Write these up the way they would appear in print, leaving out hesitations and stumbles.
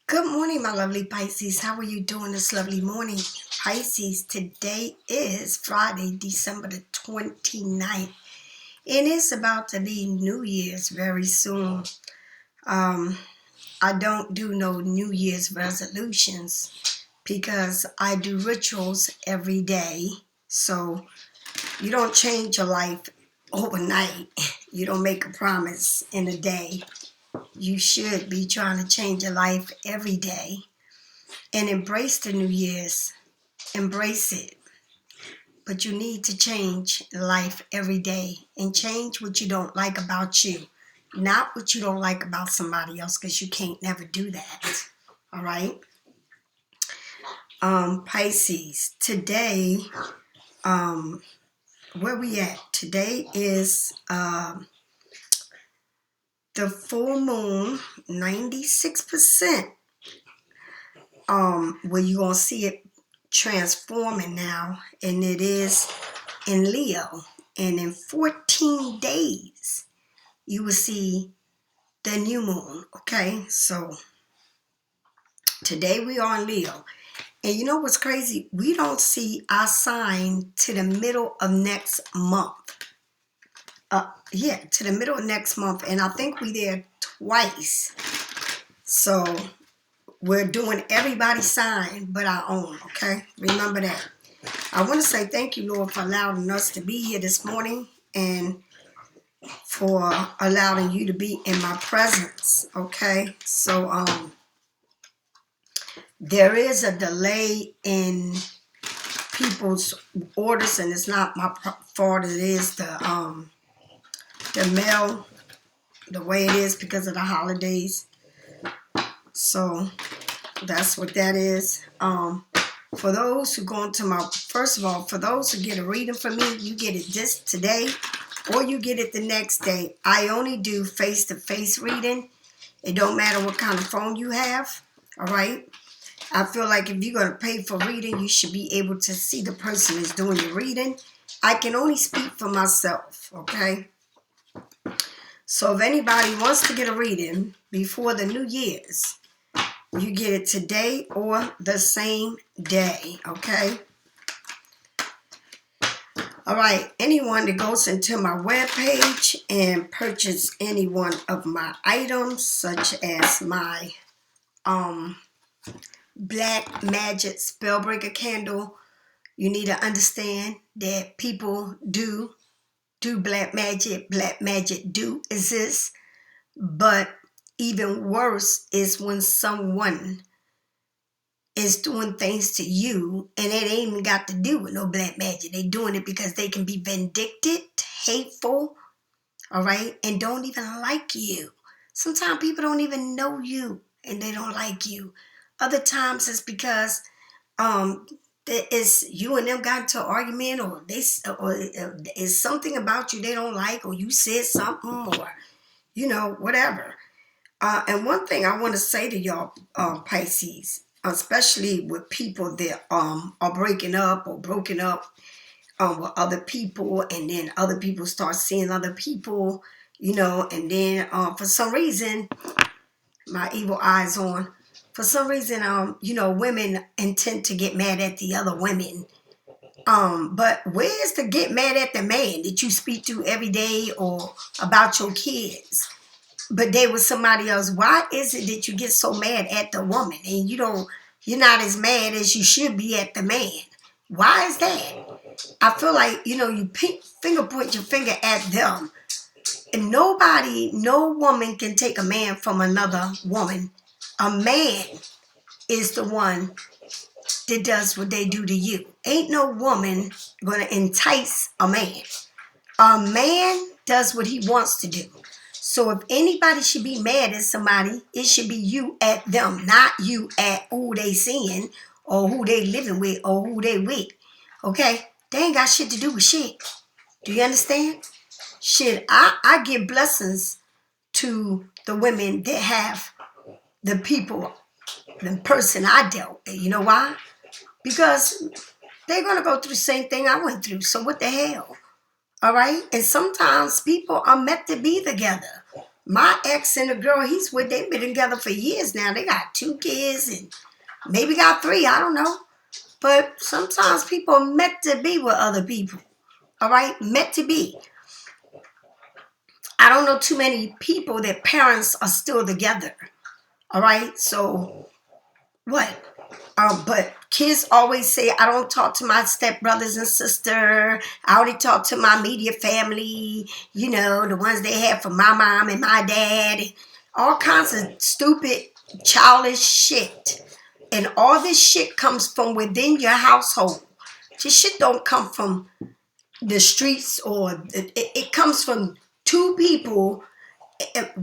Good morning, my lovely Pisces. How are you doing this lovely morning? Pisces, today is Friday, December the 29th. It is about to be New Year's very soon. I don't do no New Year's resolutions because I do rituals every day. So you don't change your life overnight. You don't make a promise in a day. You should be trying to change your life every day and embrace the New Year's. Embrace it. But you need to change life every day and change what you don't like about you. Not what you don't like about somebody else, because you can't never do that. All right? Pisces, today, where we at? Today is the full moon, 96%. Where you're going to see it transforming now, and it is in Leo. And in 14 days, you will see the new moon, okay? So today we are in Leo. And you know what's crazy? We don't see our sign to the middle of next month. To the middle of next month. And I think we there twice. So we're doing everybody's sign but our own, okay? Remember that. I want to say thank you, Lord, for allowing us to be here this morning and for allowing you to be in my presence, okay? So, there is a delay in people's orders, and it's not my fault. It is the mail, the way it is because of the holidays. So that's what that is. For those who go into my, first of all, for those who get a reading from me, you get it this today or you get it the next day. I only do face-to-face reading. It don't matter what kind of phone you have, all right? I feel like if you're going to pay for reading, you should be able to see the person who's doing your reading. I can only speak for myself, okay? So if anybody wants to get a reading before the New Year's, you get it today or the same day, okay? All right, anyone that goes into my webpage and purchase any one of my items, such as my Black Magic Spellbreaker candle, you need to understand that people do black magic. Black magic do exist, but even worse is when someone is doing things to you and it ain't even got to do with no black magic. They doing it because they can be vindictive, hateful, all right, and don't even like you. Sometimes people don't even know you and they don't like you. Other times it's because it's you and them got into an argument, or it's something about you they don't like, or you said something, or whatever. And one thing I want to say to y'all, Pisces, especially with people that are breaking up or broken up with other people, and then other people start seeing other people, and then for some reason, my evil eyes on. For some reason, women intend to get mad at the other women. But where's the get mad at the man that you speak to every day, or about your kids? But they were somebody else. Why is it that you get so mad at the woman and you're not as mad as you should be at the man? Why is that? I feel like, you point your finger at them. And no woman can take a man from another woman. A man is the one that does what they do to you. Ain't no woman going to entice a man. A man does what he wants to do. So if anybody should be mad at somebody, it should be you at them, not you at who they seeing or who they living with or who they with. Okay? They ain't got shit to do with shit. Do you understand? Shit, I give blessings to the women that have the people, the person I dealt with. You know why? Because they're going to go through the same thing I went through. So what the hell? All right? And sometimes people are meant to be together. My ex and the girl he's with, they've been together for years now. They got 2 kids and maybe got 3, I don't know. But sometimes people are meant to be with other people. All right? Meant to be. I don't know too many people that parents are still together. All right? So, what? But kids always say, I don't talk to my stepbrothers and sister. I only talk to my immediate family. You know, the ones they have for my mom and my dad. All kinds of stupid, childish shit. And all this shit comes from within your household. This shit don't come from the streets, or it comes from 2 people,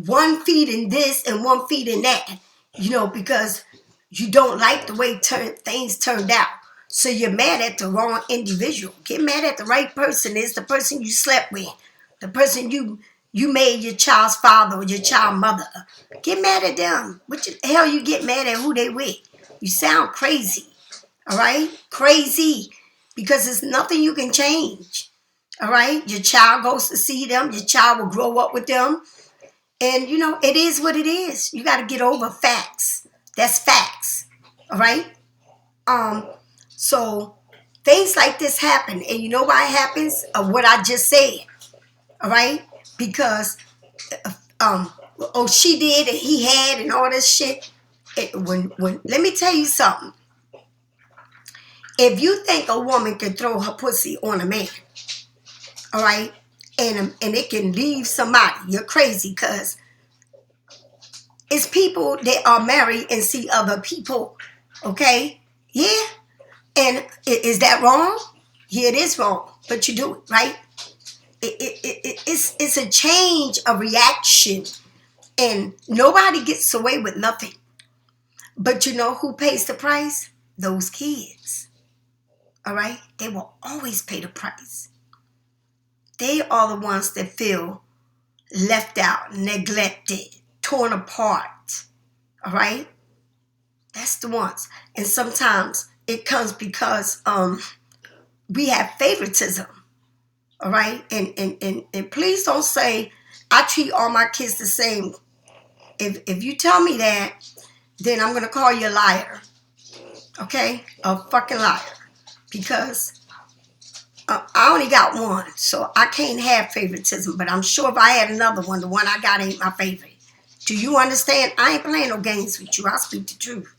one feeding this and one feeding that, you know, because you don't like the way things turned out. So you're mad at the wrong individual. Get mad at the right person. It's the person you slept with, the person you made your child's father or your child's mother. Get mad at them. What the hell you get mad at who they with? You sound crazy. All right? Crazy. Because there's nothing you can change. All right? Your child goes to see them. Your child will grow up with them. And, you know, it is what it is. You got to get over facts. That's facts. All right? So things like this happen. And you know why it happens? Of what I just said. All right? Because, oh, she did and he had and all this shit. Let me tell you something. If you think a woman can throw her pussy on a man, all right, and it can leave somebody, you're crazy, because it's people that are married and see other people, okay? Yeah. And is that wrong? Yeah, it is wrong, but you do it, right? It's a change of reaction, and nobody gets away with nothing. But you know who pays the price? Those kids. All right? They will always pay the price. They are the ones that feel left out, neglected, torn apart. All right? That's the ones. And sometimes it comes because we have favoritism. All right? And please don't say, I treat all my kids the same. If you tell me that, then I'm going to call you a liar. Okay? A fucking liar. Because I only got one, so I can't have favoritism. But I'm sure if I had another one, the one I got ain't my favorite. Do you understand? I ain't playing no games with you. I speak the truth.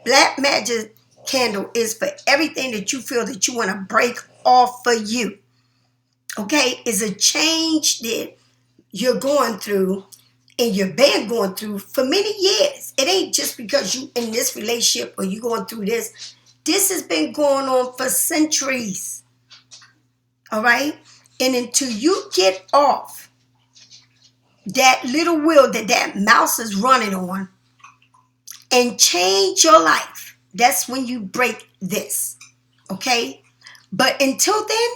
Black magic candle is for everything that you feel that you want to break off for you. Okay? It's a change that you're going through and you've been going through for many years. It ain't just because you in this relationship or you going through this. This has been going on for centuries. All right? And until you get off that little wheel that mouse is running on and change your life, that's when you break this. Okay? But until then,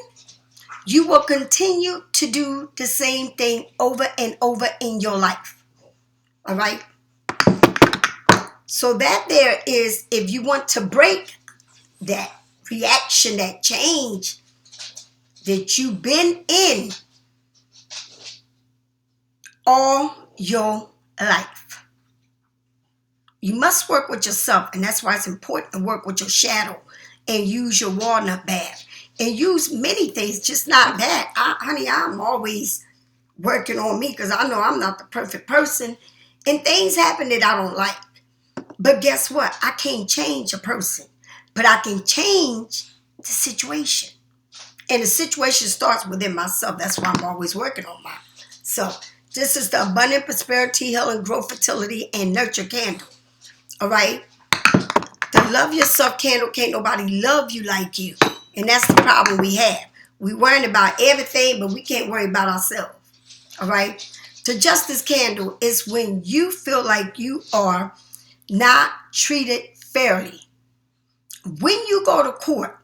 you will continue to do the same thing over and over in your life. All right? So that there is, if you want to break that reaction, that change that you've been in all your life. You must work with yourself, and that's why it's important to work with your shadow and use your walnut bath and use many things, just not that. Honey, I'm always working on me because I know I'm not the perfect person, and things happen that I don't like. But guess what? I can't change a person, but I can change the situation. And the situation starts within myself. That's why I'm always working on mine. So this is the Abundant Prosperity, Healing, Growth, Fertility, and Nurture Candle. All right? The Love Yourself Candle, can't nobody love you like you. And that's the problem we have. We worrying about everything, but we can't worry about ourselves. All right? The Justice Candle is when you feel like you are not treated fairly. When you go to court,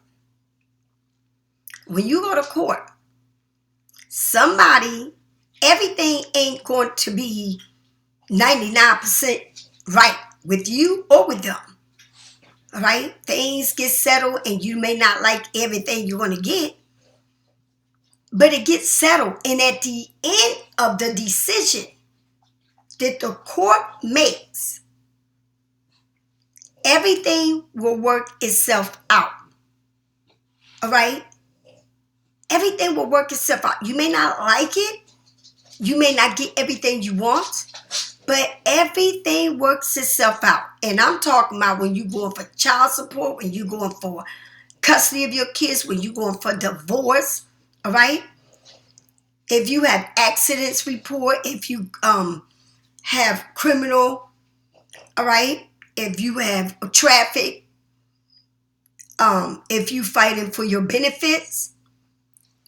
everything ain't going to be 99% right with you or with them. All right? Things get settled and you may not like everything you're going to get. But it gets settled. And at the end of the decision, that the court makes, everything will work itself out. All right? Everything will work itself out. You may not like it. You may not get everything you want. But everything works itself out. And I'm talking about when you're going for child support, when you're going for custody of your kids, when you're going for divorce. All right? If you have accidents report, if you have criminal, all right? If you have traffic, if you fighting for your benefits,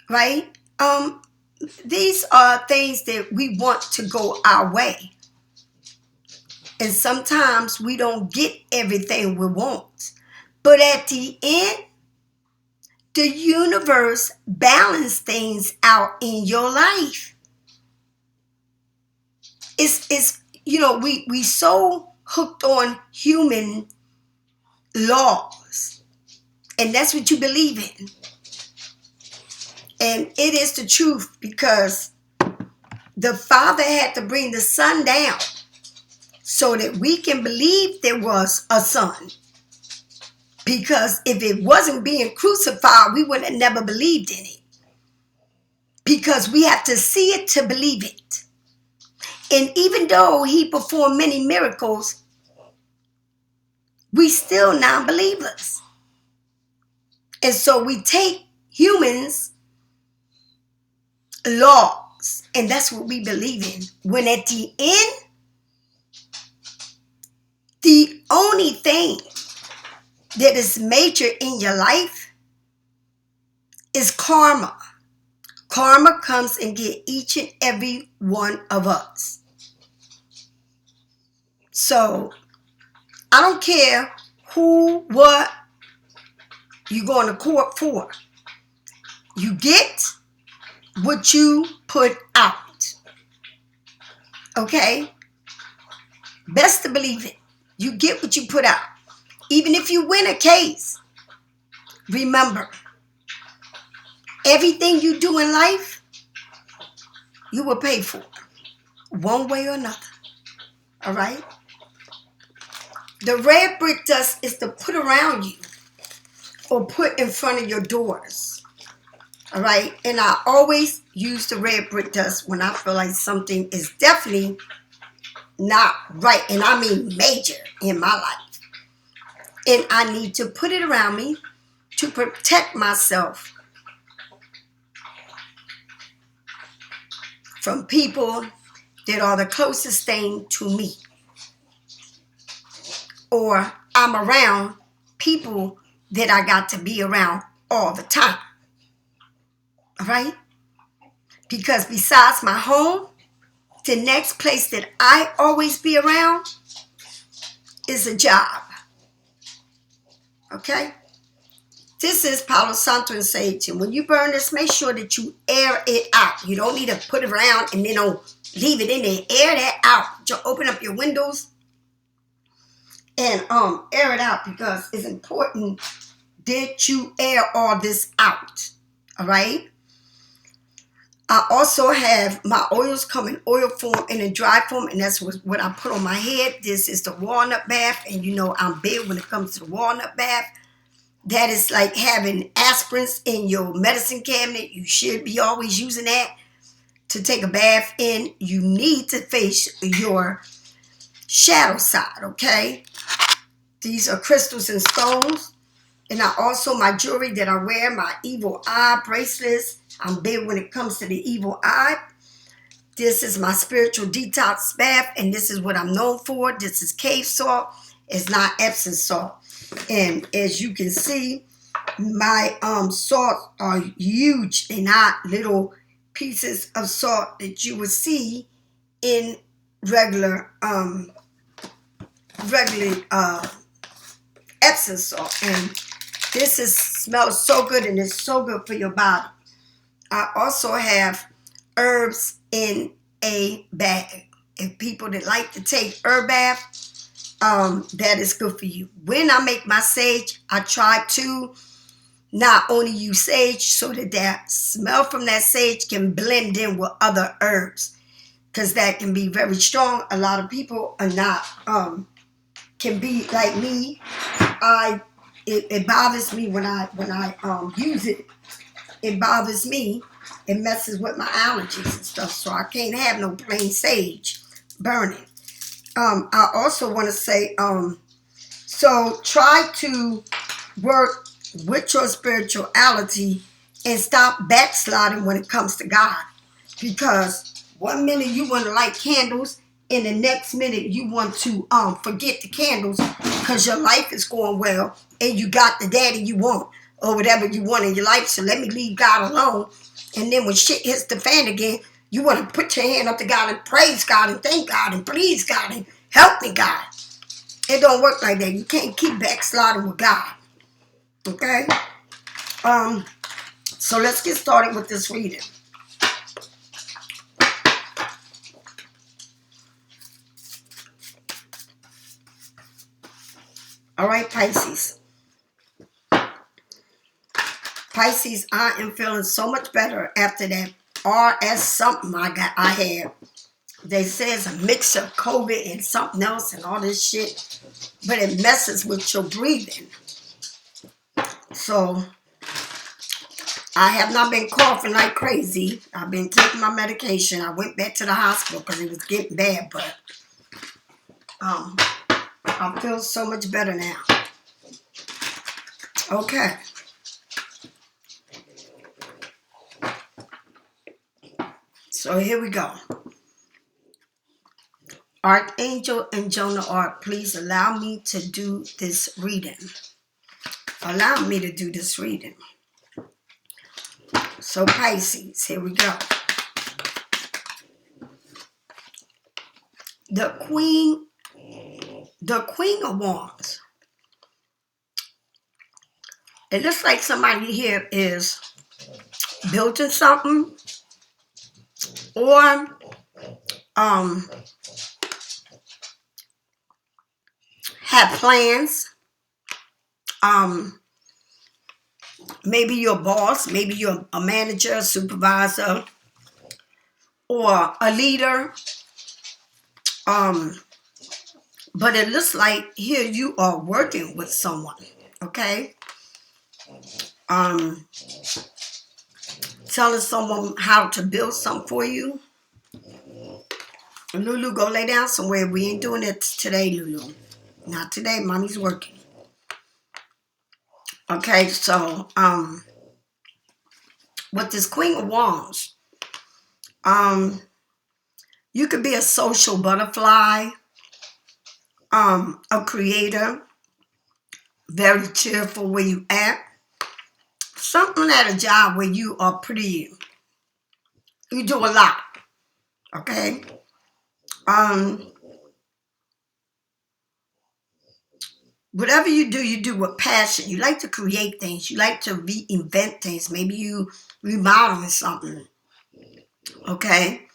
right? These are things that we want to go our way. And sometimes we don't get everything we want. But at the end, the universe balances things out in your life. It's we so hooked on human laws. And that's what you believe in. And it is the truth, because the Father had to bring the Son down so that we can believe there was a Son. Because if it wasn't being crucified, we would have never believed in it. Because we have to see it to believe it. And even though he performed many miracles, we still non-believers. And so we take humans' laws, and that's what we believe in. When at the end, the only thing that is major in your life is karma. Karma comes and get each and every one of us. So I don't care who, what you're going to court for. You get what you put out. Okay? Best to believe it. You get what you put out. Even if you win a case, remember, everything you do in life, you will pay for, one way or another. All right? The red brick dust is to put around you or put in front of your doors. All right? And I always use the red brick dust when I feel like something is definitely not right. And I mean major in my life. And I need to put it around me to protect myself from people that are the closest thing to me. Or I'm around people that I got to be around all the time. All right? Because besides my home, the next place that I always be around is a job. Okay? This is Palo Santo and Sage. And when you burn this, make sure that you air it out. You don't need to put it around and then leave it in there. Air that out. Just open up your windows and air it out, because it's important that you air all this out. All right? I also have my oils come in oil form and in dry form, and that's what I put on my head. This is the walnut bath, and you know I'm big when it comes to the walnut bath. That is like having aspirins in your medicine cabinet. You should be always using that to take a bath in. You need to face your shadow side, okay? These are crystals and stones. And I also, my jewelry that I wear, my evil eye bracelets. I'm big when it comes to the evil eye. This is my spiritual detox bath, and this is what I'm known for. This is cave salt. It's not Epsom salt. And as you can see, my salts are huge. They're not little pieces of salt that you would see in regular Epsom salt. And this smells so good, and it's so good for your body. I also have herbs in a bag. If people that like to take herb bath, that is good for you. When I make my sage, I try to not only use sage so that smell from that sage can blend in with other herbs. because that can be very strong. A lot of people are not, can be like me. It bothers me when I use it. It bothers me. It messes with my allergies and stuff. So I can't have no plain sage burning. I also want to say, so try to work with your spirituality and stop backsliding when it comes to God. Because one minute you want to light candles, and the next minute you want to forget the candles because your life is going well and you got the daddy you want or whatever you want in your life. So let me leave God alone. And then when shit hits the fan again, you want to put your hand up to God and praise God and thank God and please God and help me, God. It don't work like that. You can't keep backsliding with God. Okay? So let's get started with this reading. All right, Pisces. Pisces, I am feeling so much better after that RS something I had. They say it's a mix of COVID and something else and all this shit. But it messes with your breathing. So I have not been coughing like crazy. I've been taking my medication. I went back to the hospital because it was getting bad. But I feel so much better now. Okay. So here we go. Archangel and Jonah Ark, please allow me to do this reading. Allow me to do this reading. So Pisces, here we go. The Queen of Wands. It looks like somebody here is building something or have plans. Maybe you're a boss, maybe you're a manager, a supervisor, or a leader. But it looks like here you are working with someone, okay? Telling someone how to build something for you. Lulu, go lay down somewhere. We ain't doing it today, Lulu. Not today. Mommy's working. Okay, so with this Queen of Wands, you could be a social butterfly, a creator, very cheerful where you at. Something at a job where you are pretty, you do a lot, okay? Whatever you do with passion. You like to create things. You like to reinvent things. Maybe you remodeling something, okay?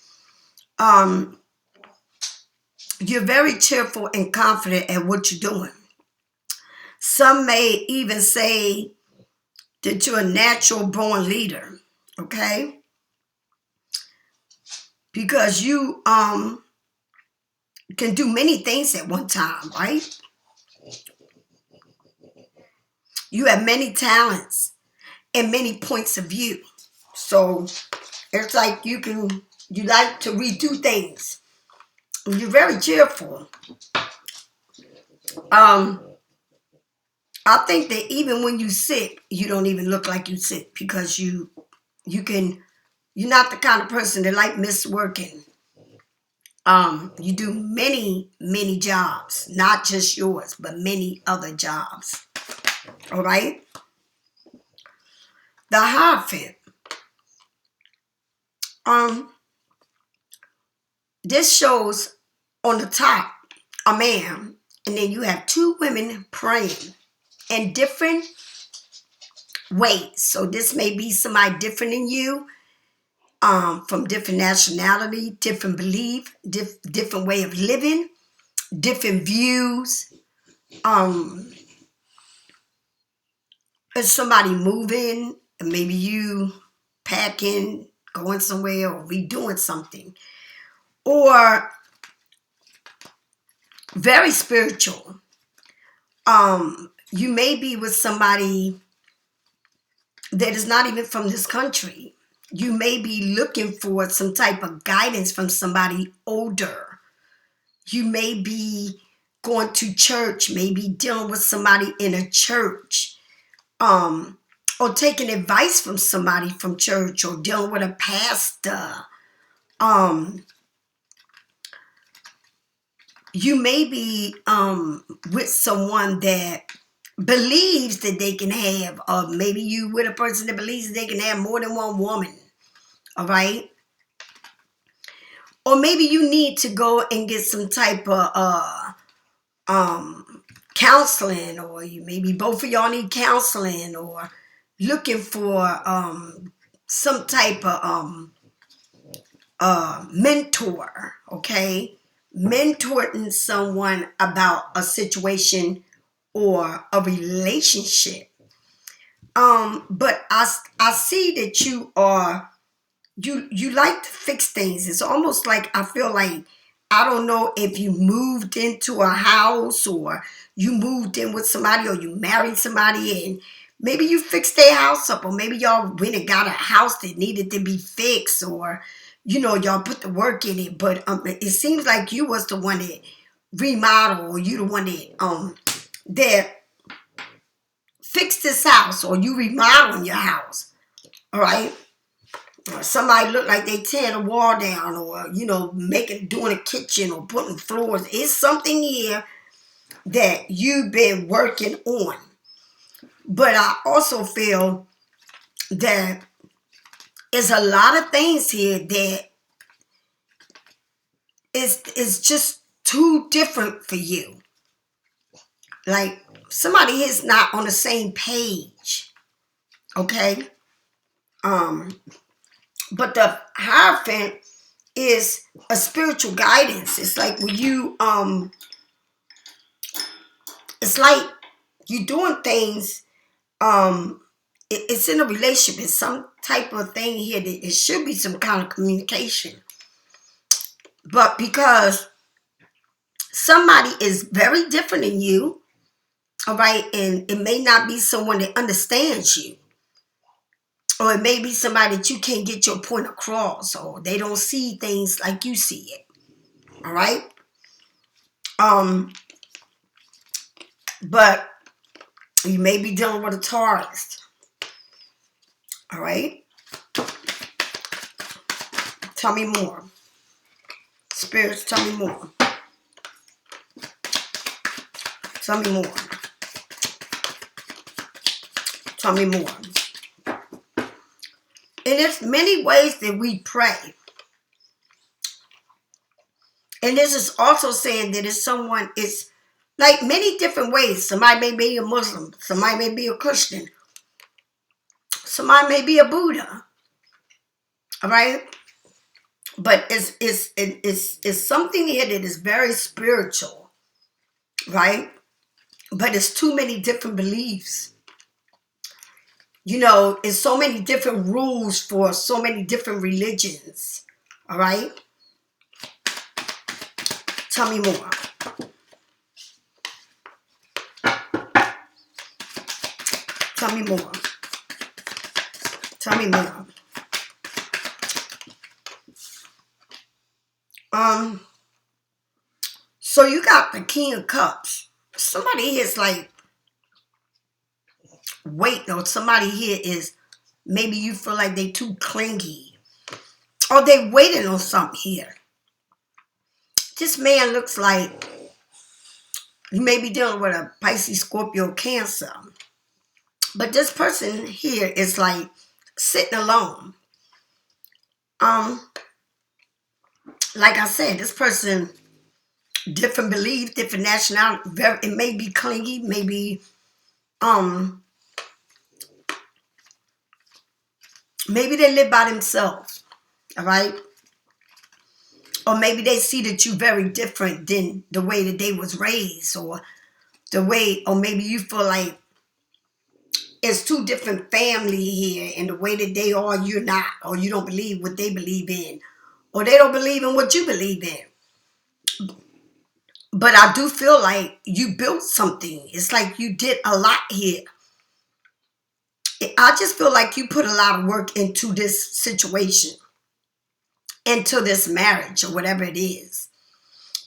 You're very cheerful and confident at what you're doing. Some may even say that you're a natural born leader, okay? Because you can do many things at one time, right? You have many talents and many points of view. So it's like you like to redo things. You're very cheerful. I think that even when you sick, you don't even look like you sick because you're not the kind of person that like miss working. You do many, many jobs, not just yours, but many other jobs. All right. The Hierophant. This shows on the top a man, and then you have two women praying in different ways. So this may be somebody different than you, from different nationality, different belief, different way of living, different views. It's somebody moving, and maybe you packing, going somewhere, or redoing something. or very spiritual. You may be with somebody that is not even from this country. You may be looking for some type of guidance from somebody older. You may be going to church, maybe dealing with somebody in a church, or taking advice from somebody from church, or dealing with a pastor. You may be with someone that believes that they can have, or maybe you with a person that believes that they can have more than one woman, all right? Or maybe you need to go and get some type of counseling, or maybe both of y'all need counseling, or looking for some type of mentor, okay? Mentoring someone about a situation or a relationship. But I see that you are, you like to fix things. It's almost like, I feel like, I don't know if you moved into a house, or you moved in with somebody, or you married somebody and maybe you fixed their house up, or maybe y'all went and got a house that needed to be fixed, or y'all put the work in it. But it seems like you was the one that remodeled, or you the one that fixed this house, or you remodeling your house, all right? Or somebody look like they tearing the wall down, or doing a kitchen, or putting floors. It's something here that you've been working on. But I also feel that there's a lot of things here that is just too different for you. Like, somebody is not on the same page, okay? But the Hierophant is a spiritual guidance. It's like when you, it's like you doing things, it's in a relationship. It's some type of thing here that it should be some kind of communication. But because somebody is very different than you, all right, and it may not be someone that understands you, or it may be somebody that you can't get your point across, or they don't see things like you see it, all right? But you may be dealing with a Taurus, all right? Tell me more. Spirits, tell me more. Tell me more. Tell me more. And there's many ways that we pray. And this is also saying that it's someone, it's like many different ways. Somebody may be a Muslim. Somebody may be a Christian. Somebody may be a Buddha. All right? But it's something here that is very spiritual. Right? But it's too many different beliefs. It's so many different rules for so many different religions. All right? Tell me more. Tell me more. Tell me more. So you got the King of Cups. Somebody here is like, wait, or somebody here is, maybe you feel like they too clingy, or they waiting on something here. This man looks like you may be dealing with a Pisces, Scorpio, Cancer. But this person here is like sitting alone. Like I said, this person, different beliefs, different nationality. It may be clingy, maybe they live by themselves, all right? Or maybe they see that you're very different than the way that they was raised, or maybe you feel like it's two different family here, and the way that they are, you're not, or you don't believe what they believe in, or they don't believe in what you believe in. But I do feel like you built something. It's like you did a lot here. I just feel like you put a lot of work into this situation, into this marriage or whatever it is.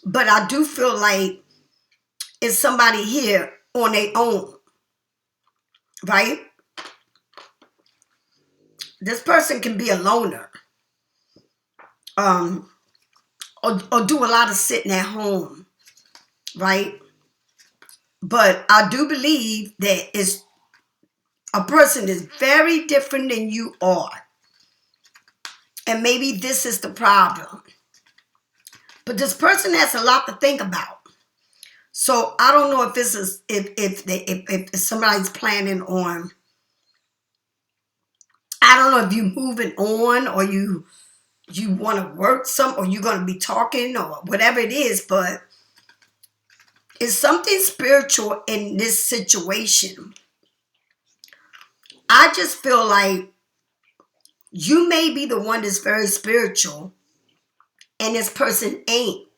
But I do feel like it's somebody here on their own, right? This person can be a loner, or do a lot of sitting at home, right? But I do believe that it's a person is very different than you are. And maybe this is the problem. But this person has a lot to think about. So I don't know if this is if somebody's planning on, I don't know if you moving on, or you want to work some, or you're going to be talking, or whatever it is, but it's something spiritual in this situation. I just feel like you may be the one that's very spiritual and this person ain't,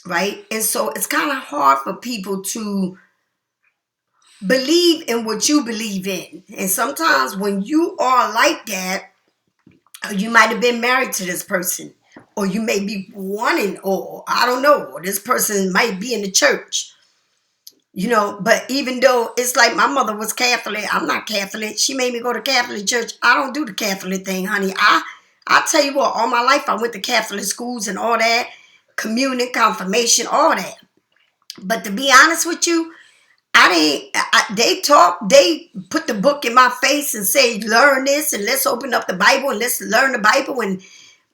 right? And so it's kind of hard for people to believe in what you believe in. And sometimes when you are like that, you might have been married to this person, or you may be wanting, or I don't know, or this person might be in the church, but even though it's like my mother was Catholic, I'm not Catholic. She made me go to Catholic church. I don't do the Catholic thing, honey. I tell you what, all my life I went to Catholic schools and all that, communion, confirmation, all that. But to be honest with you, they put the book in my face and say, learn this and let's open up the Bible and let's learn the Bible.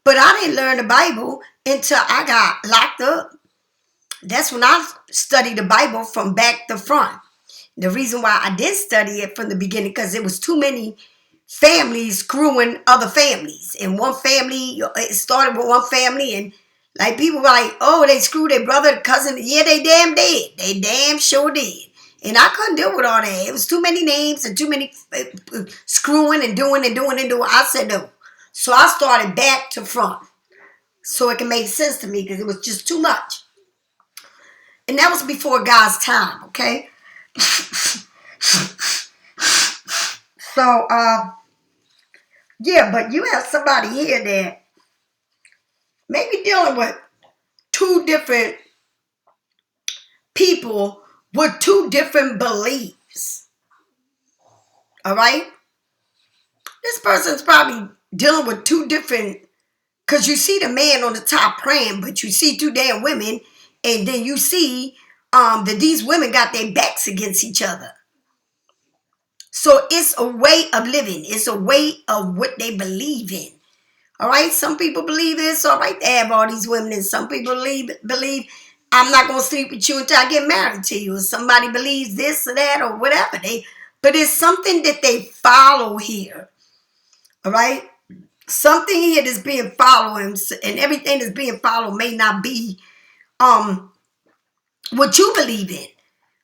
But I didn't learn the Bible until I got locked up. That's when I studied the Bible from back to front. The reason why I did study it from the beginning, because it was too many families screwing other families. And one family, it started with one family, and like people were like, oh, they screwed their brother, cousin. Yeah, they damn did. They damn sure did. And I couldn't deal with all that. It was too many names and too many screwing and doing. I said no. So I started back to front so it can make sense to me, because it was just too much. And that was before God's time, okay? So, yeah, but you have somebody here that may be dealing with two different people with two different beliefs. All right? This person's probably dealing with two different, because you see the man on the top praying, but you see two damn women, and then you see that these women got their backs against each other. So it's a way of living. It's a way of what they believe in. All right? Some people believe it's all right to have all these women, and some people believe I'm not going to sleep with you until I get married to you. Or somebody believes this or that or whatever. But it's something that they follow here. All right? Something here that's being followed, and everything that's being followed may not be what you believe in.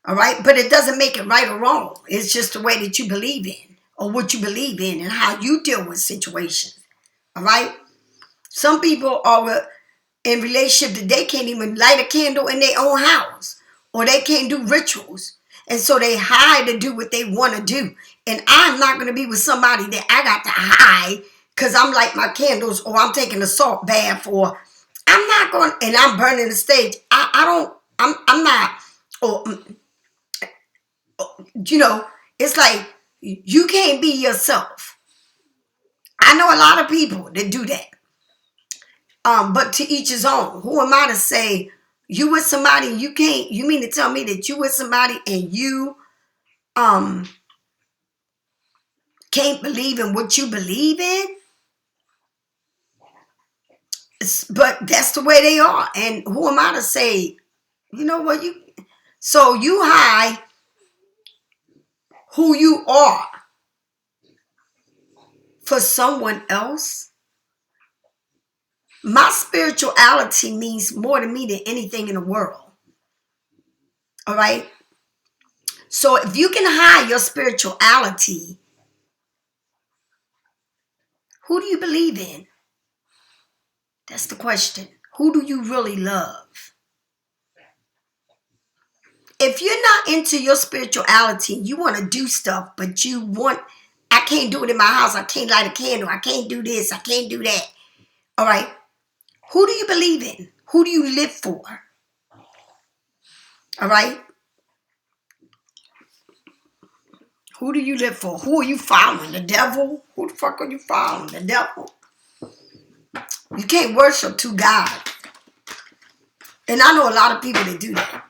All right? But it doesn't make it right or wrong. It's just the way that you believe in, or what you believe in, and how you deal with situations. All right? Some people are in relationship that they can't even light a candle in their own house, or they can't do rituals. And so they hide to do what they want to do. And I'm not going to be with somebody that I got to hide because I'm lighting my candles, or I'm taking a salt bath, or I'm not going, and I'm burning the stage. I'm not, or, it's like you can't be yourself. I know a lot of people that do that. But to each his own. Who am I to say you with somebody and you can't? You mean to tell me that you with somebody and you can't believe in what you believe in? But that's the way they are. And who am I to say, you know what, so you hide who you are for someone else? My spirituality means more to me than anything in the world. All right? So if you can hide your spirituality, who do you believe in? That's the question. Who do you really love? If you're not into your spirituality, you want to do stuff, but I can't do it in my house. I can't light a candle. I can't do this. I can't do that. All right. Who do you believe in? Who do you live for? All right. Who do you live for? Who are you following? The devil? Who the fuck are you following? The devil? You can't worship two gods. And I know a lot of people that do that.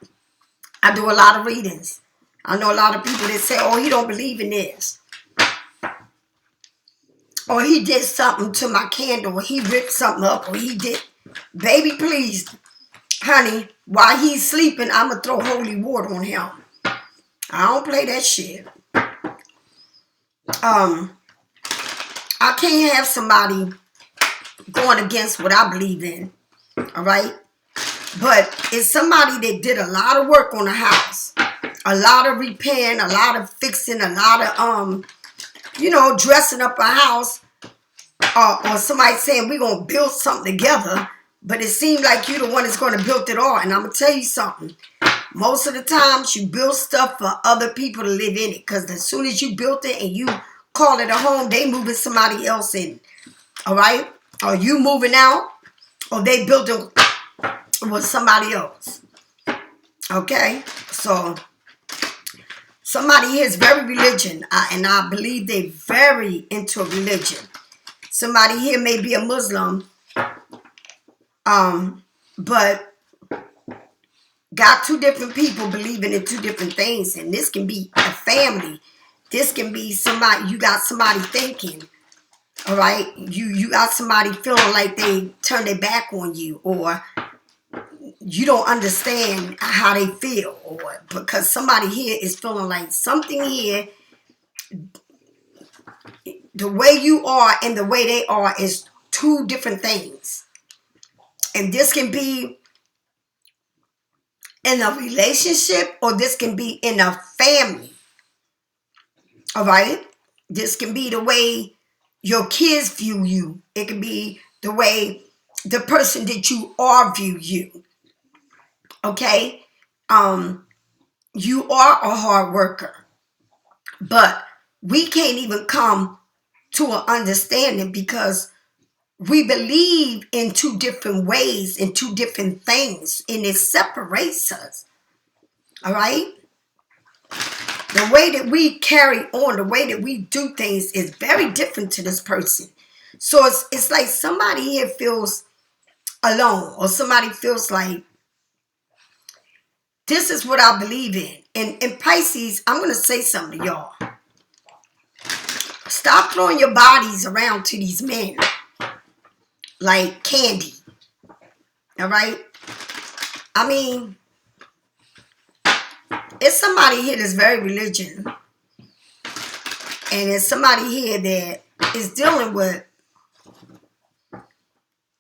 I do a lot of readings. I know a lot of people that say, oh, he don't believe in this. Or he did something to my candle. Or he ripped something up. Or he did. Baby, please. Honey, while he's sleeping, I'm going to throw holy water on him. I don't play that shit. I can't have somebody going against what I believe in. All right? But it's somebody that did a lot of work on the house. A lot of repairing, a lot of fixing, a lot of, dressing up a house. Or somebody saying we're going to build something together. But it seems like you're the one that's going to build it all. And I'm going to tell you something. Most of the times you build stuff for other people to live in it. Because as soon as you built it and you call it a home, they moving somebody else in. All right? Or you moving out. Or they built it with somebody else. Okay? So somebody here is very religion. And I believe they're very into religion. Somebody here may be a Muslim. But got two different people believing in two different things. And this can be a family. This can be somebody, you got somebody thinking. All right? You got somebody feeling like they turned their back on you. Or you don't understand how they feel. Or because somebody here is feeling like something here, the way you are and the way they are is two different things. And this can be in a relationship or this can be in a family. All right? This can be the way your kids view you. It can be the way the person that you are view you. Okay? You are a hard worker. But we can't even come to an understanding because we believe in two different ways, in two different things, and it separates us. All right? The way that we carry on, the way that we do things is very different to this person. So it's like somebody here feels alone, or somebody feels like, this is what I believe in. And in Pisces, I'm going to say something to y'all. Stop throwing your bodies around to these men like candy. All right? I mean, it's somebody here that's very religious. And it's somebody here that is dealing with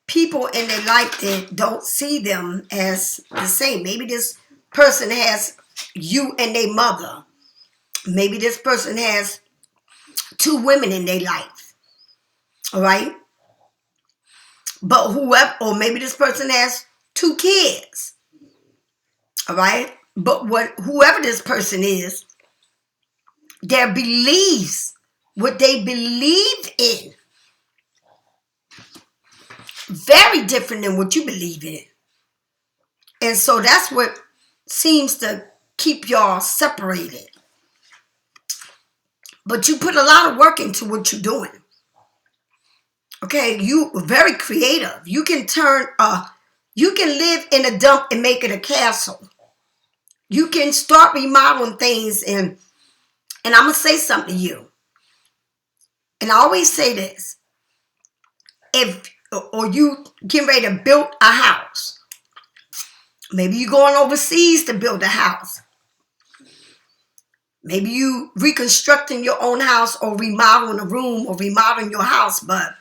people in their life that don't see them as the same. Maybe this person has you and their mother. Maybe this person has two women in their life. All right? But whoever, or maybe this person has two kids. All right? But whoever this person is, their beliefs, what they believe in, very different than what you believe in. And so that's what seems to keep y'all separated. But you put a lot of work into what you're doing. Okay, you are very creative. You can you can live in a dump and make it a castle. You can start remodeling things and I'm going to say something to you. And I always say this. Or you getting ready to build a house. Maybe you're going overseas to build a house. Maybe you reconstructing your own house or remodeling a room or remodeling your house. But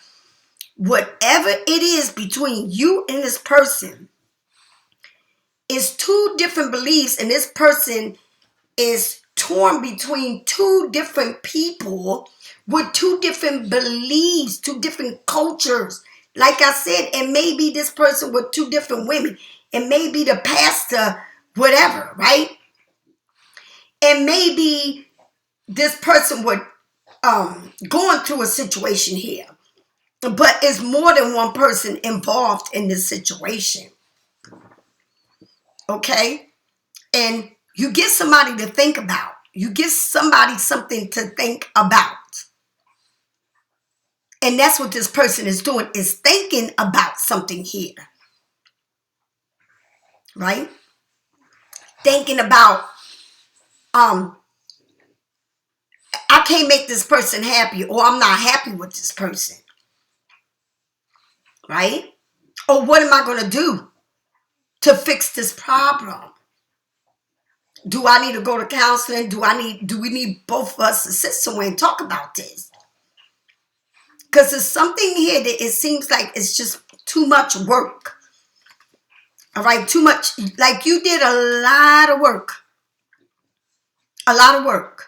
whatever it is between you and this person is two different beliefs. And this person is torn between two different people with two different beliefs, two different cultures. Like I said, it may be this person with two different women. It may be the pastor, whatever, right? It may be this person with going through a situation here. But it's more than one person involved in this situation. Okay? And you get somebody to think about. You give somebody something to think about. And that's what this person is doing, is thinking about something here. Right? Thinking about, I can't make this person happy, or I'm not happy with this person. Right? Or what am I going to do to fix this problem? Do I need to go to counseling? Do we need both of us to sit somewhere and talk about this? Because there's something here that it seems like it's just too much work. All right, too much. Like you did a lot of work. A lot of work.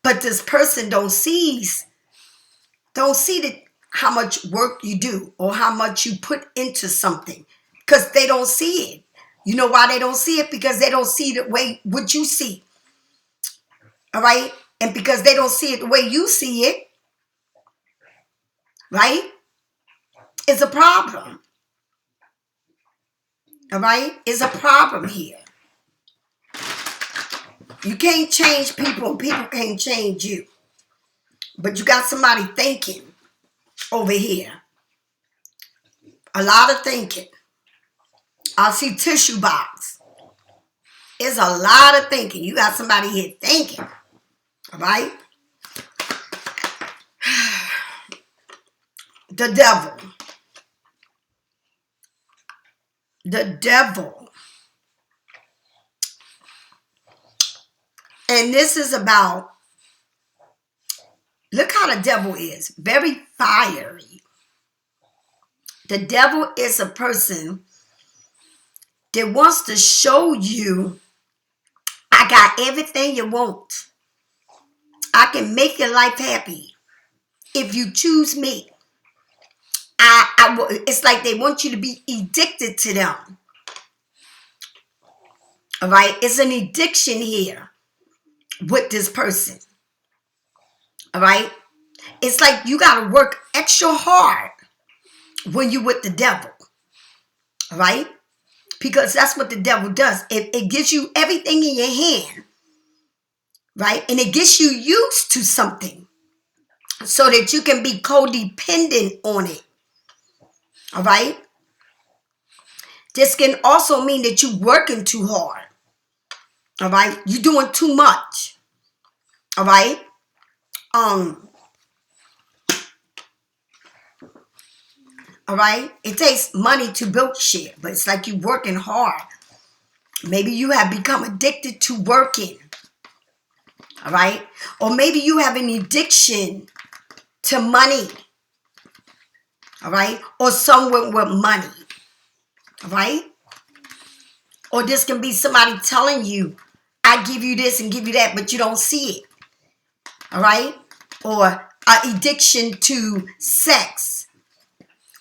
But this person don't see how much work you do or how much you put into something. Because they don't see it. You know why they don't see it? Because they don't see the way what you see. All right? And because they don't see it the way you see it, right? It's a problem. All right? It's a problem here. You can't change people and people can't change you. But you got somebody thinking over here. A lot of thinking. I see tissue box. It's a lot of thinking. You got somebody here thinking. All right? The devil. The devil. And this is about, look how the devil is. Very fiery. The devil is a person that wants to show you, I got everything you want. I can make your life happy if you choose me. It's like they want you to be addicted to them. All right? It's an addiction here with this person. All right? It's like you got to work extra hard when you're with the devil. All right? Because that's what the devil does. It gives you everything in your hand. Right? And it gets you used to something so that you can be codependent on it. All right? This can also mean that you're working too hard. All right? You're doing too much. All right? All right? It takes money to build shit, but it's like you're working hard. Maybe you have become addicted to working. All right? Or maybe you have an addiction to money. All right? Or someone with money. All right? Or this can be somebody telling you, I give you this and give you that, but you don't see it. All right? Or an addiction to sex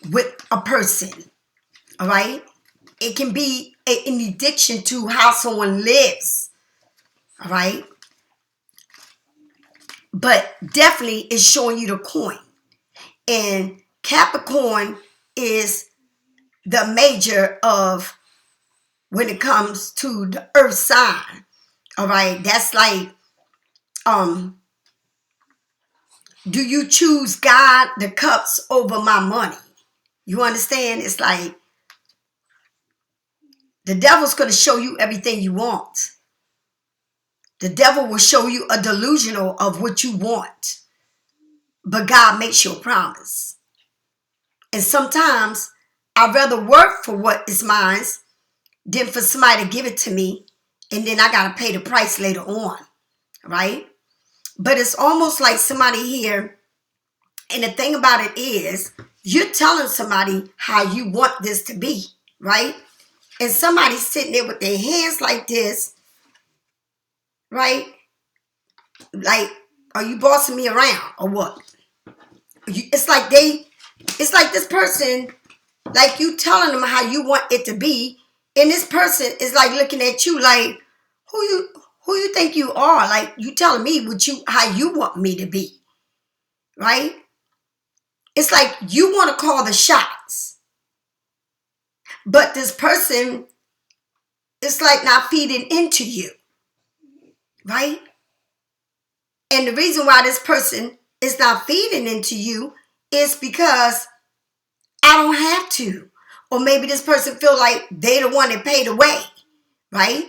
with a person. All right? It can be an addiction to how someone lives. All right? But definitely it's showing you the coin. And Capricorn is the major of when it comes to the earth sign. All right? That's like, do you choose God, the cups, over my money? You understand? It's like the devil's going to show you everything you want. The devil will show you a delusional of what you want. But God makes you a promise. And sometimes I'd rather work for what is mine than for somebody to give it to me. And then I got to pay the price later on. Right? But it's almost like somebody here. And the thing about it is, you're telling somebody how you want this to be. Right? And somebody's sitting there with their hands like this. Right? Like, are you bossing me around or what? It's like It's like this person, like you telling them how you want it to be, and this person is like looking at you like, who you think you are? Like, you telling me how you want me to be, right? It's like you want to call the shots, but this person is like not feeding into you, right? And the reason why this person is not feeding into you is because I don't have to. Or maybe this person feel like they the one that paid the way, right?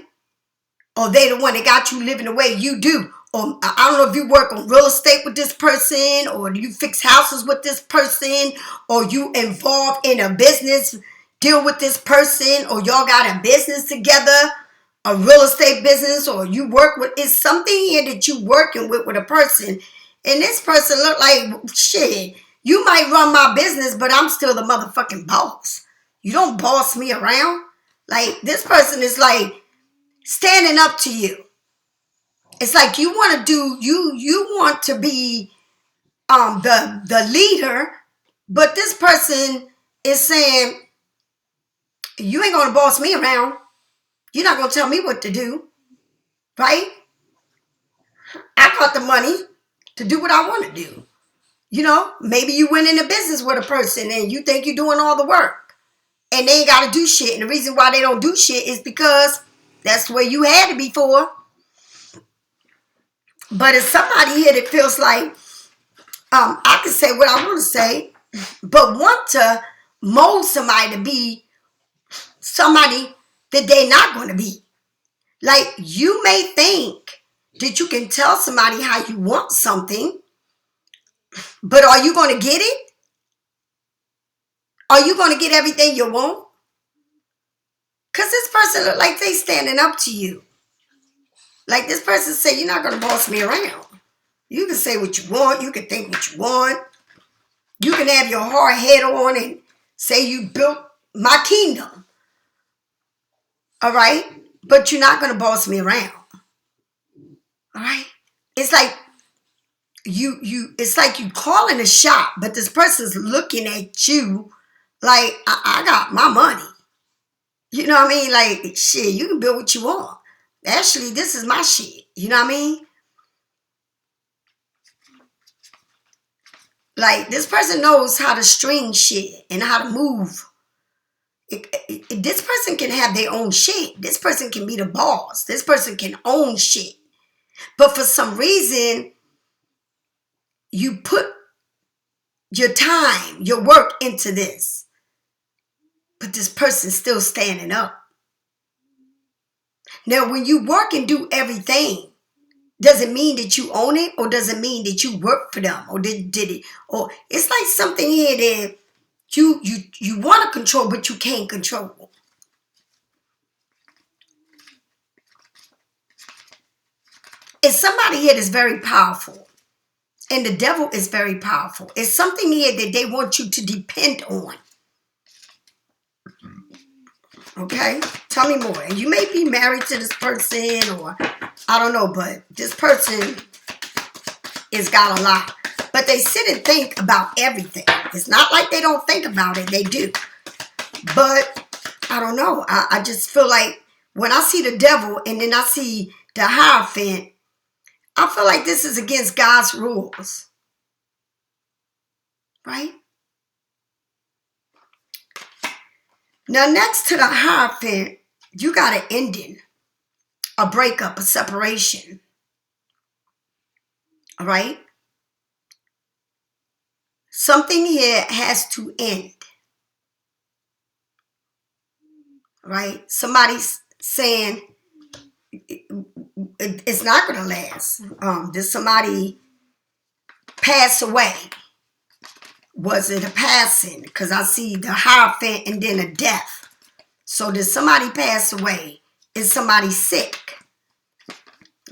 Or they the one that got you living the way you do. Or I don't know if you work on real estate with this person, or you fix houses with this person, or you involved in a business deal with this person, or y'all got a business together, a real estate business, or you work with, it's something here that you working with a person. And this person look like, shit, you might run my business, but I'm still the motherfucking boss. You don't boss me around. Like, this person is like standing up to you. It's like you want to do, you want to be the leader, but this person is saying, you ain't gonna boss me around. You're not gonna tell me what to do, right? I got the money to do what I want to do. You know, maybe you went into business with a person and you think you're doing all the work and they ain't got to do shit. And the reason why they don't do shit is because that's where you had to be for. But it's somebody here that feels like I can say what I want to say, but want to mold somebody to be somebody that they're not going to be. Like, you may think that you can tell somebody how you want something, but are you going to get it? Are you going to get everything you want? Because this person look like they standing up to you. Like, this person say, you're not going to boss me around. You can say what you want. You can think what you want. You can have your hard head on and say you built my kingdom. All right? But you're not going to boss me around. All right? It's like it's like you calling a shot, but this person's looking at you like, I got my money. You know what I mean? Like, shit, you can build what you want. Actually, this is my shit. You know what I mean? Like, this person knows how to string shit and how to move. This person can have their own shit. This person can be the boss. This person can own shit. But for some reason, you put your time, your work into this. But this person's still standing up. Now, when you work and do everything, does it mean that you own it, or does it mean that you work for them, or did it? Or it's like something here that you want to control, but you can't control. It's somebody here that's very powerful, and the devil is very powerful. It's something here that they want you to depend on. Okay, tell me more. And you may be married to this person, or I don't know, but this person has got a lot. But they sit and think about everything. It's not like they don't think about it. They do. But I don't know. I just feel like when I see the devil and then I see the Hierophant, I feel like this is against God's rules. Right? Now, next to the Hierophant, you got an ending, a breakup, a separation. All right? Something here has to end. Right? Somebody's saying it's not going to last. Did somebody pass away? Was it a passing? Because I see the Hierophant and then a death. So did somebody pass away? Is somebody sick?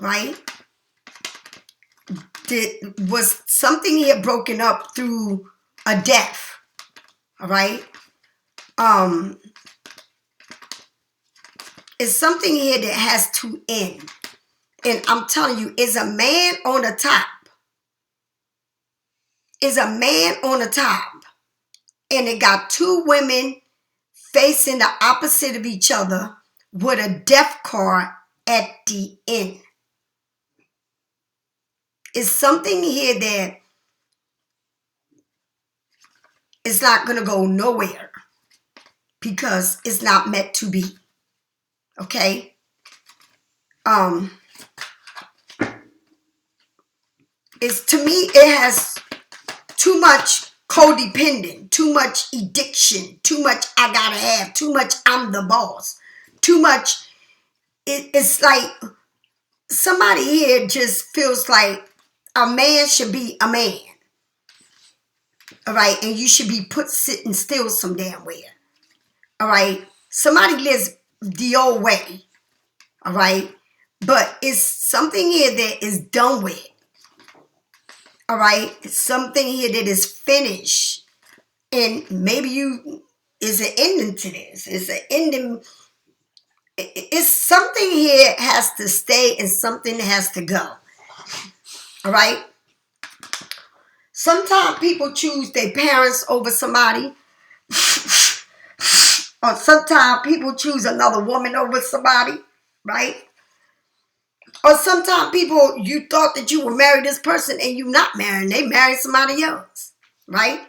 Right? Was something here broken up through a death? All right? It's something here that has to end. And I'm telling you, is a man on the top. Is a man on the top. and it got two women facing the opposite of each other with a death card at the end. It's something here that is not going to go nowhere because it's not meant to be. Okay? It's, to me, it has too much codependent, too much addiction, too much I gotta have, too much I'm the boss, too much. It's like somebody here just feels like a man should be a man. All right, and you should be put sitting still some damn where. All right, somebody lives the old way. All right, but it's something here that is done with. All right, it's something here that is finished, and maybe you is an ending to this. It's an ending. It's something here has to stay, and something has to go. All right. Sometimes people choose their parents over somebody. Or sometimes people choose another woman over somebody, right? Or sometimes people, you thought that you were married this person and you not marrying. They married somebody else, right?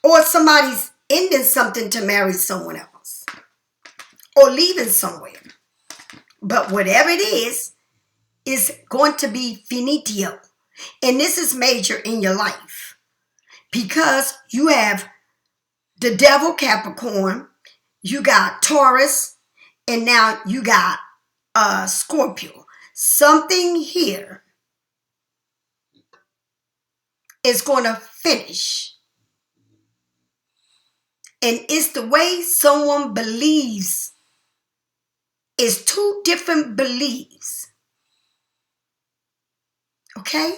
Or somebody's ending something to marry someone else. Or leaving somewhere. But whatever it is going to be finito. And this is major in your life. Because you have the devil Capricorn, you got Taurus, and now you got Scorpio. Something here is going to finish. And it's the way someone believes. It's two different beliefs. Okay?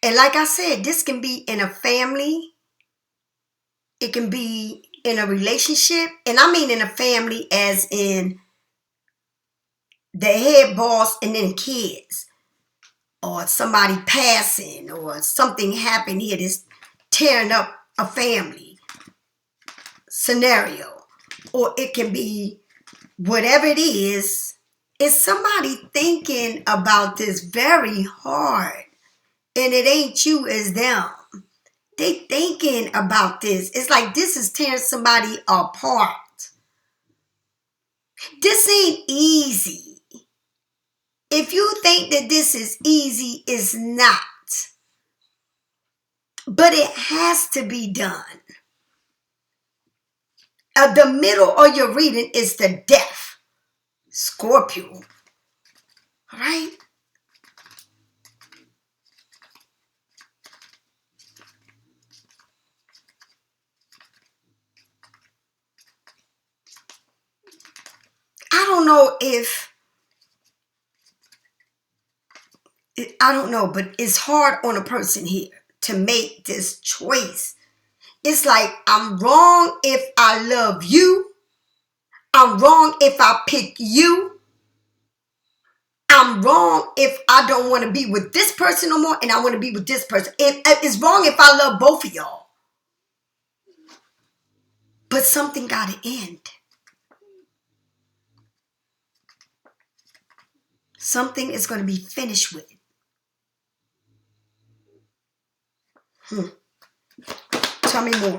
And like I said, this can be in a family. It can be in a relationship. And I mean in a family as in the head boss and then kids. Or somebody passing. Or something happened here that's tearing up a family scenario. Or it can be whatever it is. It's somebody thinking about this very hard. And it ain't you, it's them. They thinking about this. It's like this is tearing somebody apart. This ain't easy. If you think that this is easy, it's not. But it has to be done. The middle of your reading is the death. Scorpio. All right? I don't know, but it's hard on a person here to make this choice. It's like, I'm wrong if I love you. I'm wrong if I pick you. I'm wrong if I don't want to be with this person no more and I want to be with this person. It's wrong if I love both of y'all. But something got to end. Something is going to be finished with. Tell me more.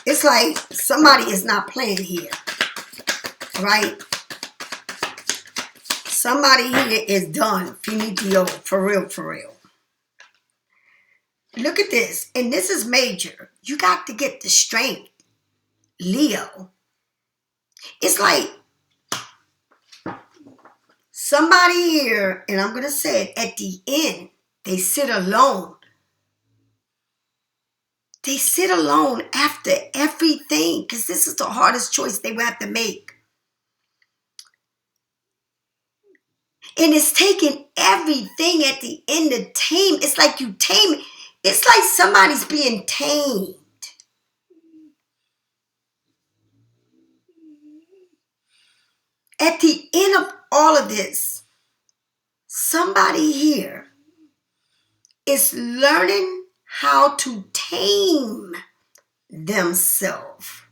It's like somebody is not playing here. Right? Somebody here is done. Finito. For real, for real. Look at this. And this is major. You got to get the strength. Leo. It's like somebody here, and I'm going to say it, at the end, they sit alone. They sit alone after everything because this is the hardest choice they will have to make. And it's taking everything at the end to tame. It's like you tame it. It's like somebody's being tamed. At the end of all of this, somebody here is learning how to tame themselves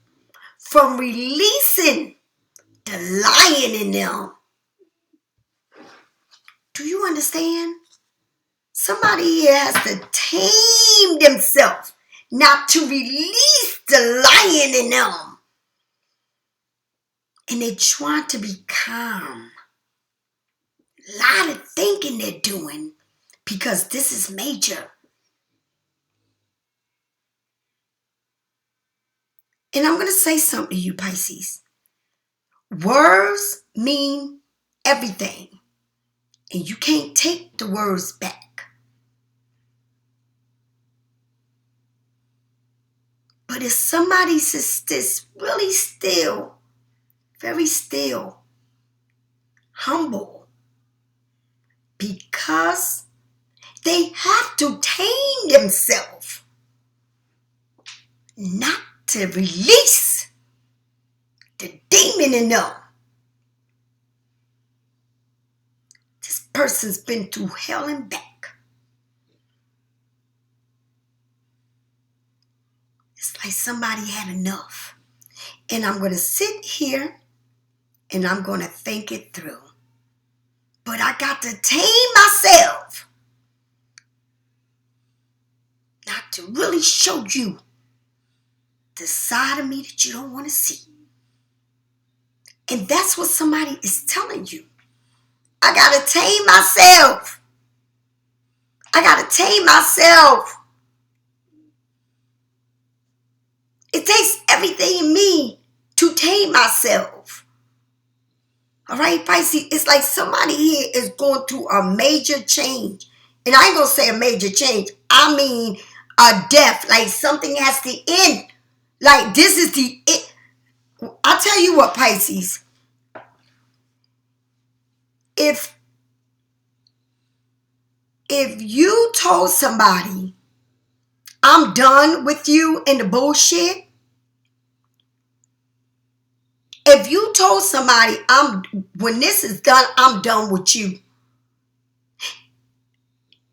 from releasing the lion in them. Do you understand? Somebody here has to tame themselves, not to release the lion in them. And they're trying to be calm. A lot of thinking they're doing because this is major. And I'm going to say something to you, Pisces. Words mean everything. And you can't take the words back. But if somebody sits really still, very still, humble, because they have to tame themselves, not to release the demon in them. This person's been through hell and back. It's like somebody had enough. And I'm going to sit here and I'm going to think it through. But I got to tame myself not to really show you the side of me that you don't want to see. And that's what somebody is telling you. I got to tame myself. I got to tame myself. It takes everything in me to tame myself. All right, Pisces, it's like somebody here is going through a major change. And I ain't going to say a major change. I mean a death. Like something has to end. Like this is the end. I'll tell you what, Pisces. If you told somebody, I'm done with you and the bullshit. If you told somebody, when this is done, I'm done with you.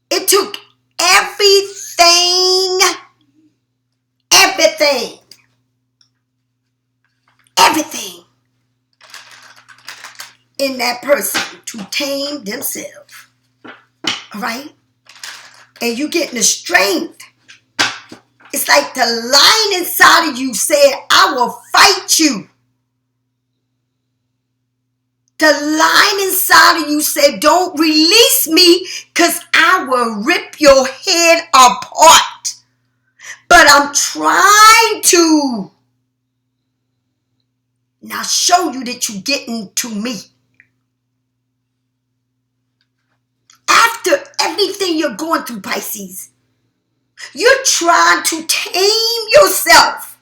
It took everything in that person to tame themselves. All right? And you getting the strength. It's like the lion inside of you said, I will fight you. The lion inside of you said, don't release me because I will rip your head apart. But I'm trying to now show you that you're getting to me. After everything you're going through, Pisces, you're trying to tame yourself.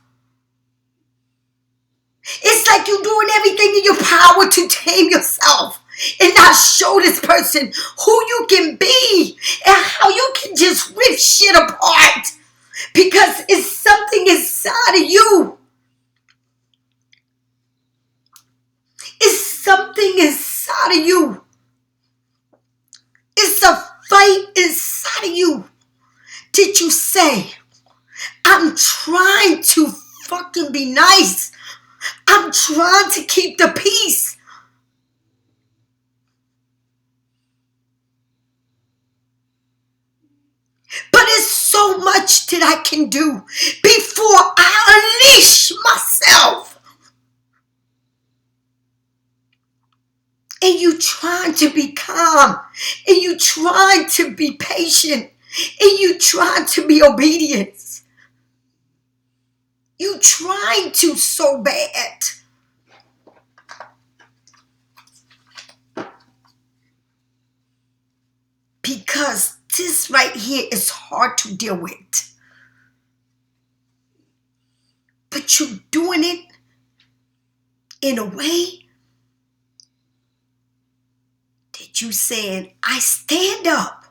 It's like you're doing everything in your power to tame yourself and not show this person who you can be and how you can just rip shit apart because it's something inside of you. It's something inside of you. It's a fight inside of you. Did you say, I'm trying to fucking be nice. I'm trying to keep the peace. But it's so much that I can do before I unleash myself. And you trying to be calm. And you trying to be patient. And you trying to be obedient. You trying to so bad. Because this right here is hard to deal with. But you're doing it in a way that you saying, I stand up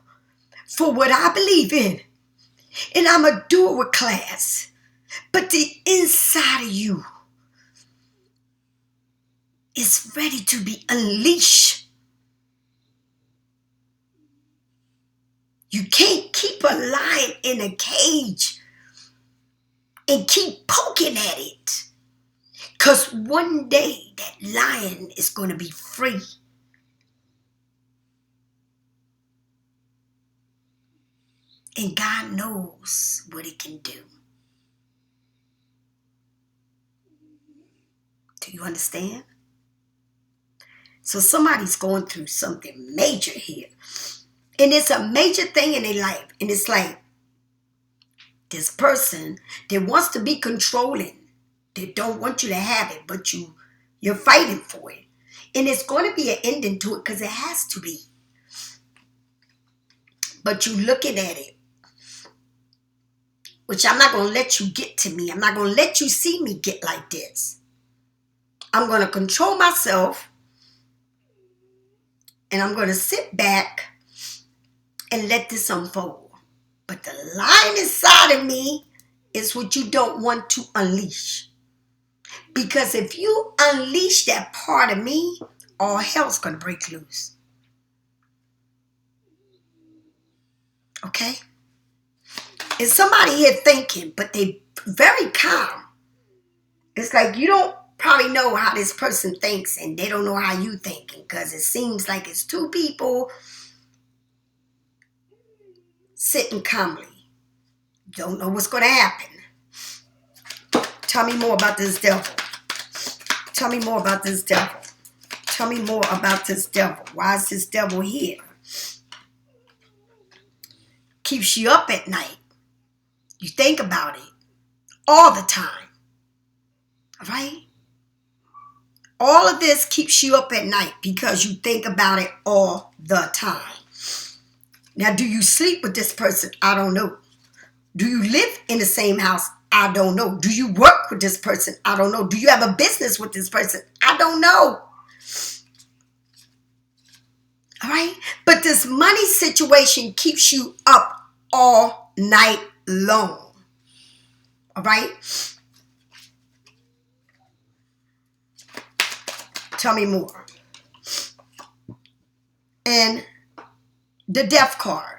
for what I believe in. And I'm going to do it with class. But the inside of you is ready to be unleashed. You can't keep a lion in a cage and keep poking at it. Because one day that lion is going to be free. And God knows what He can do. Do you understand? So somebody's going through something major here. And it's a major thing in their life. And it's like this person that wants to be controlling. They don't want you to have it, but you're fighting for it. And it's going to be an ending to it because it has to be. But you're looking at it. Which I'm not going to let you get to me. I'm not going to let you see me get like this. I'm going to control myself. And I'm going to sit back and let this unfold. But the lion inside of me is what you don't want to unleash. Because if you unleash that part of me, all hell's going to break loose. Okay? And somebody here thinking, but they very calm. It's like you don't probably know how this person thinks and they don't know how you thinking because it seems like it's two people sitting calmly. Don't know what's going to happen. Tell me more about this devil. Tell me more about this devil. Tell me more about this devil. Why is this devil here? Keeps you up at night. You think about it all the time. All right? All of this keeps you up at night because you think about it all the time. Now, do you sleep with this person? I don't know. Do you live in the same house? I don't know. Do you work with this person? I don't know. Do you have a business with this person? I don't know. All right? But this money situation keeps you up all night long. All right? Tell me more. And the death card.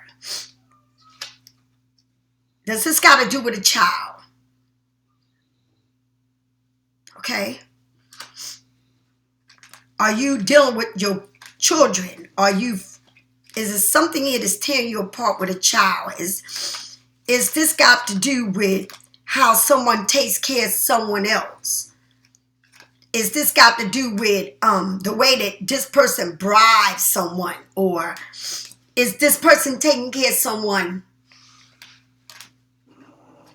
Does this got to do with a child? Okay? Are you dealing with your children? Is it something here that's tearing you apart with a child? Is this got to do with how someone takes care of someone else? Is this got to do with the way that this person bribes someone? Or is this person taking care of someone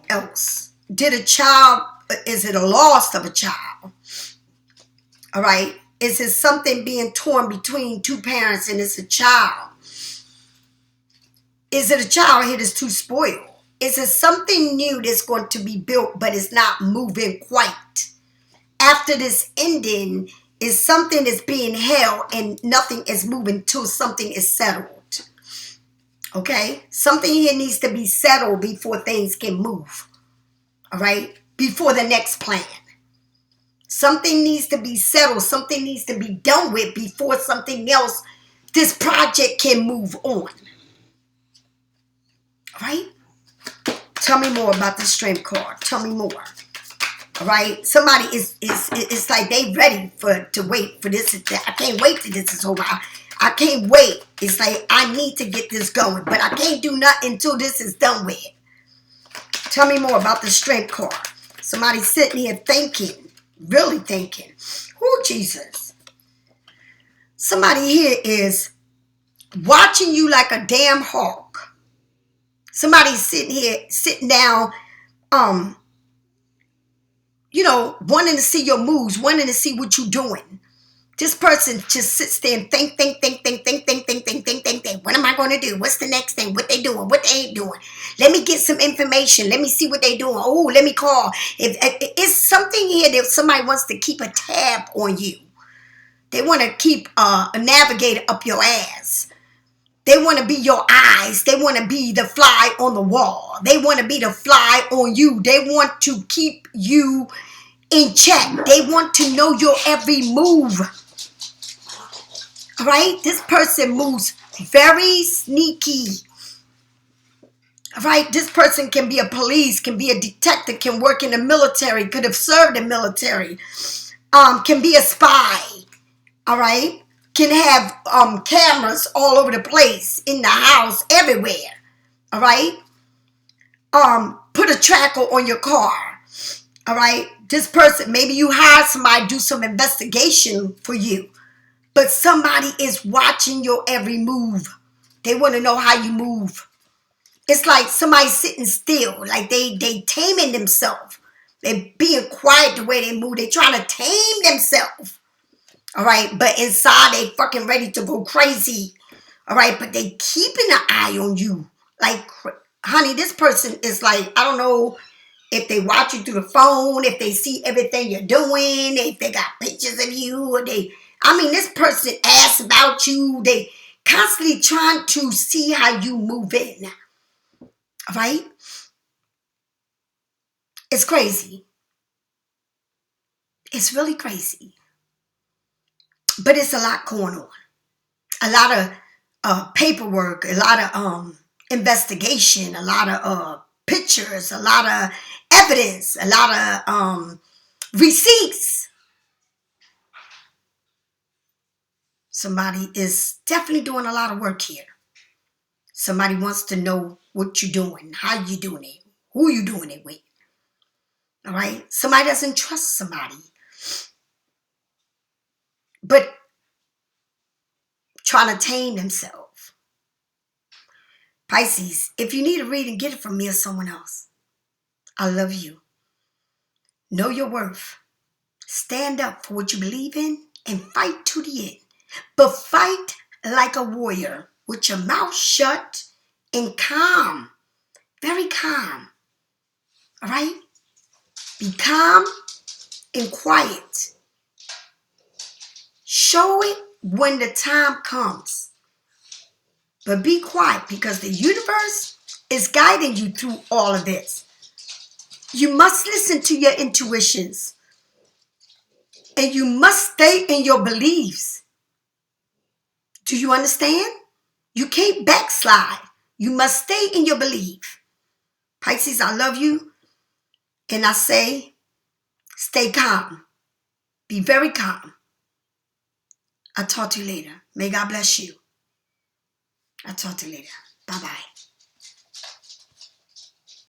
else? Is it a loss of a child? All right. Is it something being torn between two parents and it's a child? Is it a child here that's too spoiled? Is it something new that's going to be built but it's not moving quite? After this ending is something that's being held and nothing is moving till something is settled. Okay? Something here needs to be settled before things can move. All right? Before the next plan. Something needs to be settled. Something needs to be done with before something else, this project can move on. All right? Tell me more about the strength card. Tell me more. All right? Somebody it's like they ready to wait for this. I can't wait till this is over. I can't wait. It's like I need to get this going, but I can't do nothing until this is done with. Tell me more about the strength card. Somebody sitting here thinking, really thinking, oh, Jesus. Somebody here is watching you like a damn hawk. Somebody's sitting down, wanting to see your moves, wanting to see what you're doing. This person just sits there and think. What am I going to do? What's the next thing? What they doing? What they ain't doing? Let me get some information. Let me see what they doing. Oh, let me call. If it's something here that somebody wants to keep a tab on you. They want to keep a navigator up your ass. They want to be your eyes. They want to be the fly on the wall. They want to be the fly on you. They want to keep you in check. They want to know your every move. All right? This person moves very sneaky. All right, this person can be a police, can be a detective, can work in the military, could have served in the military, can be a spy. All right, can have cameras all over the place, in the house, everywhere. All right, put a tracker on your car. All right, this person, maybe you hire somebody to do some investigation for you, but somebody is watching your every move. They want to know how you move. It's like somebody sitting still, like they taming themselves. They being quiet the way they move. They trying to tame themselves. All right, but inside they fucking ready to go crazy. All right, but they keeping an eye on you. Like, honey, this person is like, I don't know if they watch you through the phone, if they see everything you're doing, if they got pictures of you, or this person asks about you. They constantly trying to see how you move in. All right? It's crazy. It's really crazy. But it's a lot going on. A lot of paperwork, a lot of investigation, a lot of pictures, a lot of evidence, a lot of receipts. Somebody is definitely doing a lot of work here. Somebody wants to know what you're doing, how you doing it, who you doing it with. All right? Somebody doesn't trust somebody, but trying to tame themselves. Pisces, if you need a reading, get it from me or someone else. I love you. Know your worth. Stand up for what you believe in and fight to the end. But fight like a warrior with your mouth shut and calm. Very calm. All right? Be calm and quiet. Show it when the time comes. But be quiet because the universe is guiding you through all of this. You must listen to your intuitions. And you must stay in your beliefs. Do you understand? You can't backslide. You must stay in your belief. Pisces, I love you. And I say, stay calm. Be very calm. I'll talk to you later. May God bless you. I'll talk to you later. Bye-bye.